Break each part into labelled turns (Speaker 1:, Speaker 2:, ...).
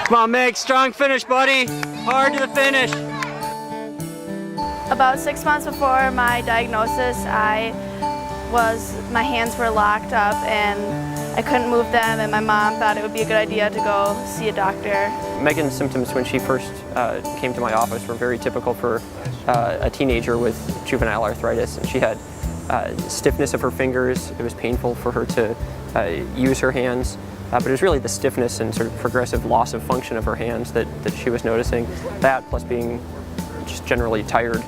Speaker 1: Come on, Meg, strong finish, buddy. Hard to the finish.
Speaker 2: About 6 months before my diagnosis, my hands were locked up and I couldn't move them, and my mom thought it would be a good idea to go see a doctor.
Speaker 3: Megan's symptoms when she first came to my office were very typical for a teenager with juvenile arthritis, and she had stiffness of her fingers. It was painful for her to use her hands, but it was really the stiffness and sort of progressive loss of function of her hands that she was noticing. That plus being just generally tired.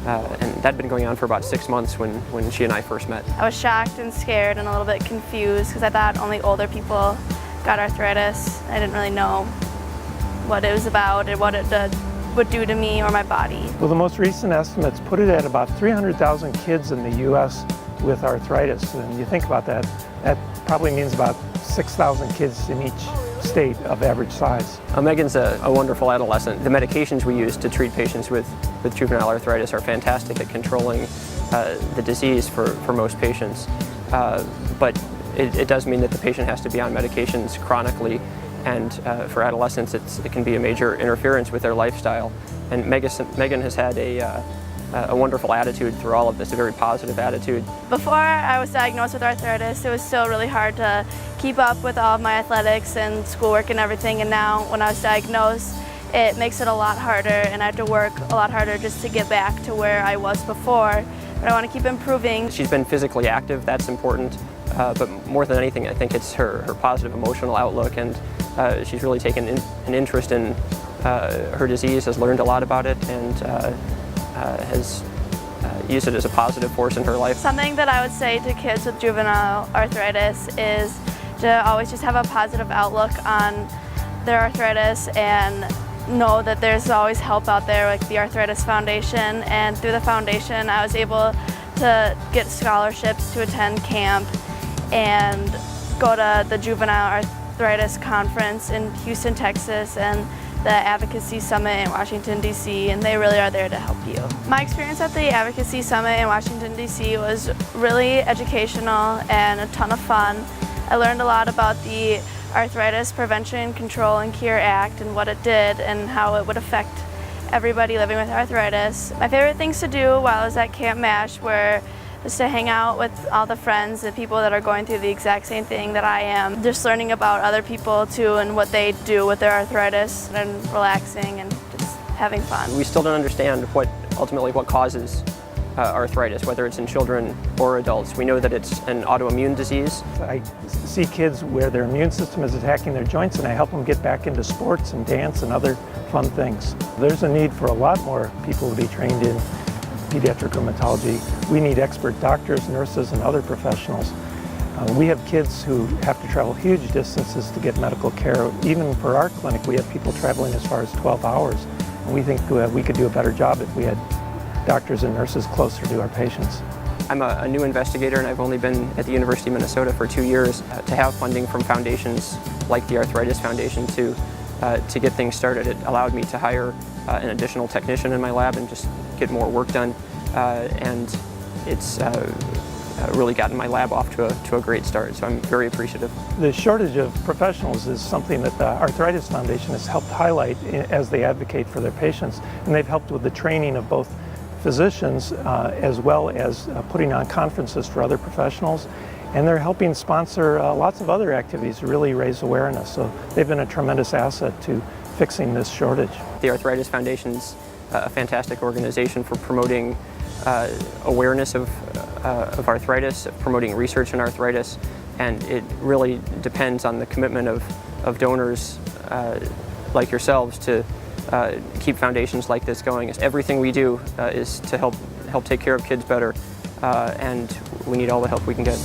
Speaker 3: And that had been going on for about 6 months when she and I first met.
Speaker 2: I was shocked and scared and a little bit confused because I thought only older people got arthritis. I didn't really know what it was about and what it would do to me or my body.
Speaker 4: Well, the most recent estimates put it at about 300,000 kids in the U.S. with arthritis. And you think about that, that probably means about 6,000 kids in each state of average size.
Speaker 3: Megan's a wonderful adolescent. The medications we use to treat patients with juvenile arthritis are fantastic at controlling the disease for most patients. But it does mean that the patient has to be on medications chronically, and for adolescents it can be a major interference with their lifestyle. And Megan has had a wonderful attitude through all of this, a very positive attitude.
Speaker 2: Before I was diagnosed with arthritis, it was still really hard to keep up with all of my athletics and schoolwork and everything, and now when I was diagnosed, it makes it a lot harder, and I have to work a lot harder just to get back to where I was before. But I want to keep improving.
Speaker 3: She's been physically active, that's important, but more than anything I think it's her positive emotional outlook, and she's really taken an interest in her disease, has learned a lot about it, and has used it as a positive force in her life.
Speaker 2: Something that I would say to kids with juvenile arthritis is to always just have a positive outlook on their arthritis and know that there's always help out there, like the Arthritis Foundation. And through the foundation I was able to get scholarships to attend camp and go to the Juvenile Arthritis Conference in Houston, Texas, and the Advocacy Summit in Washington, D.C., and they really are there to help you. My experience at the Advocacy Summit in Washington, D.C. was really educational and a ton of fun. I learned a lot about the Arthritis Prevention, Control, and Cure Act and what it did and how it would affect everybody living with arthritis. My favorite things to do while I was at Camp MASH were just to hang out with all the friends and people that are going through the exact same thing that I am. Just learning about other people too and what they do with their arthritis and relaxing and just having fun.
Speaker 3: We still don't understand ultimately what causes arthritis, whether it's in children or adults. We know that it's an autoimmune disease.
Speaker 4: I see kids where their immune system is attacking their joints, and I help them get back into sports and dance and other fun things. There's a need for a lot more people to be trained in pediatric rheumatology. We need expert doctors, nurses, and other professionals. We have kids who have to travel huge distances to get medical care. Even for our clinic, we have people traveling as far as 12 hours. And we think we could do a better job if we had doctors and nurses closer to our patients.
Speaker 3: I'm a new investigator, and I've only been at the University of Minnesota for 2 years. To have funding from foundations like the Arthritis Foundation to get things started, it allowed me to hire an additional technician in my lab and just get more work done, and it's really gotten my lab off to a great start, so I'm very appreciative.
Speaker 4: The shortage of professionals is something that the Arthritis Foundation has helped highlight as they advocate for their patients, and they've helped with the training of both physicians as well as putting on conferences for other professionals, and they're helping sponsor lots of other activities to really raise awareness, so they've been a tremendous asset to fixing this shortage.
Speaker 3: The Arthritis Foundation's a fantastic organization for promoting awareness of arthritis, promoting research in arthritis, and it really depends on the commitment of donors like yourselves to keep foundations like this going. Everything we do is to help take care of kids better, and we need all the help we can get.